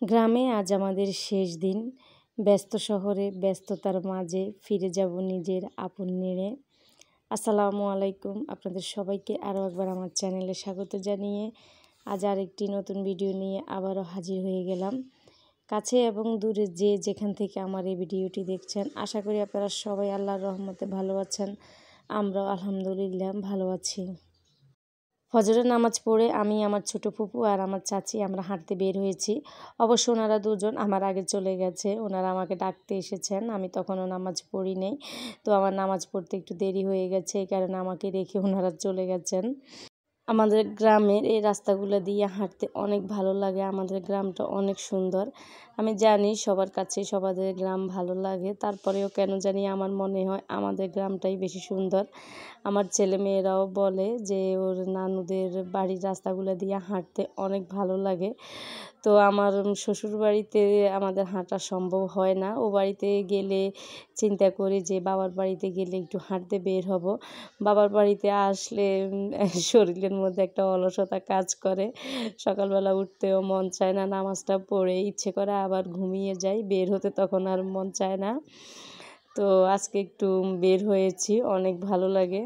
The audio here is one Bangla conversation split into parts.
গ্রামে আজ আমাদের শেষ দিন। ব্যস্ত শহরে ব্যস্ততার মাঝে ফিরে যাব নিজের আপন নিড়ে। আসসালামু আলাইকুম, আপনাদের সবাইকে আরও একবার আমার চ্যানেলে স্বাগত জানিয়ে আজ আরেকটি নতুন ভিডিও নিয়ে আবারও হাজির হয়ে গেলাম। কাছে এবং দূরে যে যেখান থেকে আমার এই ভিডিওটি দেখছেন, আশা করি আপনারা সবাই আল্লাহর রহমতে ভালো আছেন। আমরাও আলহামদুলিল্লাহ ভালো আছি। ফজরের নামাজ পড়ে আমি, আমার ছোট ফুপু আর আমার চাচি আমরা হাঁটতে বের হয়েছি। অবশ্য ওনারা দুজন আমার আগে চলে গেছে, ওনারা আমাকে ডাকতে এসেছেন। আমি তখনও নামাজ পড়ি নাই, তো আমার নামাজ পড়তে একটু দেরি হয়ে গেছে, এই কারণে আমাকে রেখে ওনারা চলে গেছেন। আমাদের গ্রামের এই রাস্তাগুলো দিয়ে হাঁটতে অনেক ভালো লাগে। আমাদের গ্রামটা অনেক সুন্দর। আমি জানি সবার কাছে সবাদের গ্রাম ভালো লাগে, তারপরেও কেন জানি আমার মনে হয় আমাদের গ্রামটাই বেশি সুন্দর। আমার ছেলেমেয়েরাও বলে যে ওর নানুদের বাড়ির রাস্তাগুলো দিয়ে হাঁটতে অনেক ভালো লাগে। তো আমার শ্বশুর বাড়িতে আমাদের হাঁটা সম্ভব হয় না। ও বাড়িতে গেলে চিন্তা করি যে বাবার বাড়িতে গেলে একটু হাঁটতে বের হব। বাবার বাড়িতে আসলে শরীরের মধ্যে একটা অলসতা কাজ করে। সকালবেলা উঠতেও মন চায় না, নামাজটা পড়ে ইচ্ছে করে আবার ঘুমিয়ে যাই, বের হতে তখন আর মন চায় না। তো আজকে একটু বের হয়েছি, অনেক ভালো লাগে।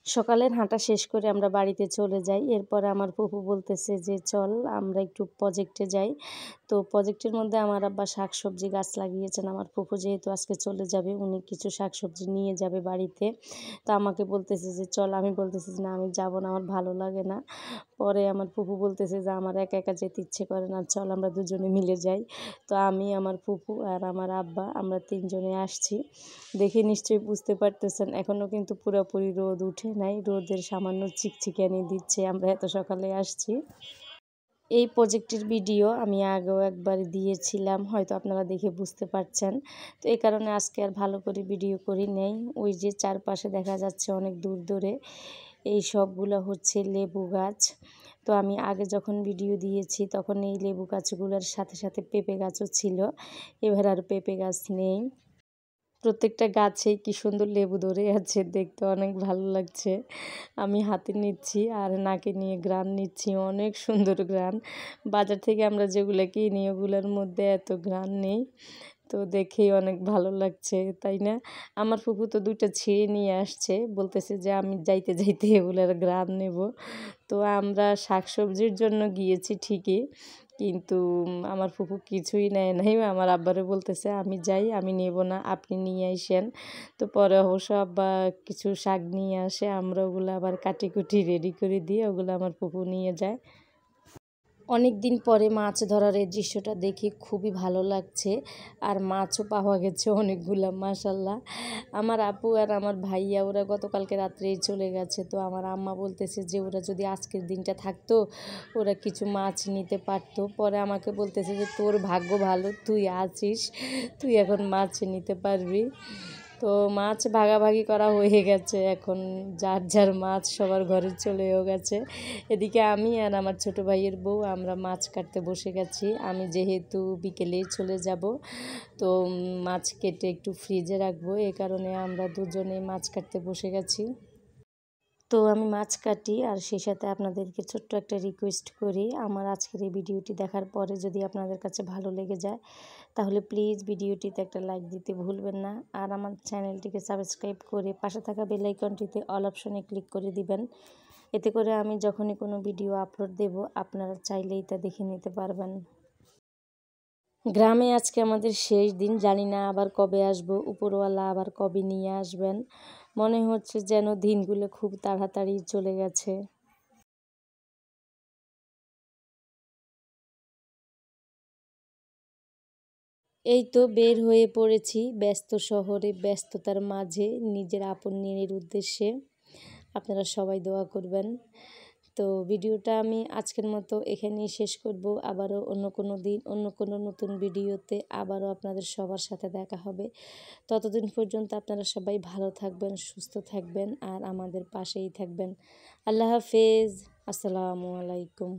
সকালের হাঁটা শেষ করে আমরা বাড়িতে চলে যাই। এরপরে আমার ফুপু বলতেছে যে চল আমরা একটু প্রজেক্টে যাই। তো প্রজেক্টের মধ্যে আমার আব্বা শাকসবজি গাছ লাগিয়েছেন। আমার ফুপু যেহেতু আজকে চলে যাবে, উনি কিছু শাকসবজি নিয়ে যাবে বাড়িতে। তো আমাকে বলতেছে যে চল, আমি বলতেছি যে না আমি যাব না, আমার ভালো লাগে না। পরে আমার ফুপু বলতেছে যে আমার একা একা যেতে ইচ্ছে করে না, চল আমরা দুজনে মিলে যাই। তো আমি, আমার ফুপু আর আমার আব্বা আমরা তিনজনে আসছি। দেখে নিশ্চয়ই বুঝতে পারতেছেন এখনও কিন্তু পুরোপুরি রোদ উঠে নাই, রোদের সামান্য চিকচিকানি দিচ্ছে, আমরা এত সকালে আসছি। এই প্রজেক্টের ভিডিও আমি আগেও একবার দিয়েছিলাম, হয়তো আপনারা দেখে বুঝতে পারছেন। তো এই কারণে আজকে আর ভালো করে ভিডিও করি নেই। ওই যে চারপাশে দেখা যাচ্ছে অনেক দূর দূরে এই সবগুলো হচ্ছে লেবু গাছ। তো আমি আগে যখন ভিডিও দিয়েছি তখন এই লেবু গাছগুলোর সাথে সাথে পেঁপে গাছও ছিল। এবার আর পেঁপে গাছ নেই। প্রত্যেকটা গাছেই কি সুন্দর লেবু ধরে আছে, দেখতে অনেক ভালো লাগছে। আমি হাতে নিচ্ছি আর নাকে নিয়ে ঘ্রাণ নিচ্ছি, অনেক সুন্দর ঘ্রাণ। বাজার থেকে আমরা যেগুলো কিনি ওগুলোর মধ্যে এত ঘ্রাণ নেই। তো দেখেই অনেক ভালো লাগছে, তাই না? আমার ফুপু তো দুইটা ছিঁড়ে নিয়ে আসছে, বলতেছে যে আমি যাইতে যাইতে এগুলোর ঘ্রাণ নেব। তো আমরা শাকসবজির জন্য গিয়েছি ঠিকই, কিন্তু আমার ফুপু কিছুই নেয় নাই। আমার আব্বারে বলতেছে আমি যাই, আমি নেব না, আপনি নিয়ে আসেন। তো পরে অবশ্য আব্বা কিছু শাক নিয়ে আসে, আমরা ওগুলো আবার কাটি কুটি রেডি করে দিয়ে ওগুলো আমার ফুপু নিয়ে যায়। অনেক দিন পরে মাছ ধরার এই দৃশ্যটা দেখে খুবই ভালো লাগছে, আর মাছও পাওয়া গেছে অনেকগুলা, মাশাল্লাহ। আমার আপু আর আমার ভাইয়া ওরা গতকালকে রাত্রেই চলে গেছে। তো আমার আম্মা বলতেছে যে ওরা যদি আজকের দিনটা থাকতো ওরা কিছু মাছ নিতে পারতো। পরে আমাকে বলতেছে যে তোর ভাগ্য ভালো, তুই আছিস, তুই এখন মাছ নিতে পারবি। তো মাছ ভাগাভাগি করা হয়ে গেছে, এখন যার যার মাছ সবার ঘরে চলেও গেছে। এদিকে আমি আর আমার ছোট ভাইয়ের বউ আমরা মাছ কাটতে বসে গেছি। আমি যেহেতু বিকেলেই চলে যাব, তো মাছ কেটে একটু ফ্রিজে রাখবো, এই কারণে আমরা দুজনেই মাছ কাটতে বসে গেছি। তো আমি মাছ কাটি আর সেই সাথে আপনাদেরকে ছোট্ট একটা রিকোয়েস্ট করি, আমার আজকের এই ভিডিওটি দেখার পরে যদি আপনাদের কাছে ভালো লেগে যায় তাহলে প্লিজ ভিডিওটিতে একটা লাইক দিতে ভুলবেন না, আর আমার চ্যানেলটিকে সাবস্ক্রাইব করে পাশে থাকা বেল আইকনটিতে অল অপশনে ক্লিক করে দিবেন। এতে করে আমি যখনই কোনো ভিডিও আপলোড দেব আপনারা চাইলেই তা দেখে নিতে পারবেন। গ্রামে আজকে আমাদের শেষ দিন, জানি না আবার কবে আসব, উপরওয়ালা আবার কবে নিয়ে আসবেন। মনে হচ্ছে যেন দিনগুলো খুব তাড়াতাড়ি চলে গেছে। এই তো বের হয়ে পড়েছি ব্যস্ত শহরে ব্যস্ততার মাঝে নিজের আপন নিয়ের উদ্দেশ্যে। আপনারা সবাই দোয়া করবেন। তো ভিডিওটা আমি আজকের মতো এখানেই শেষ করব। আবারও অন্য কোনো দিন অন্য কোনো নতুন ভিডিওতে আবারও আপনাদের সবার সাথে দেখা হবে। ততদিন পর্যন্ত আপনারা সবাই ভালো থাকবেন, সুস্থ থাকবেন আর আমাদের পাশেই থাকবেন। আল্লাহ হাফেজ। আসসালামু আলাইকুম।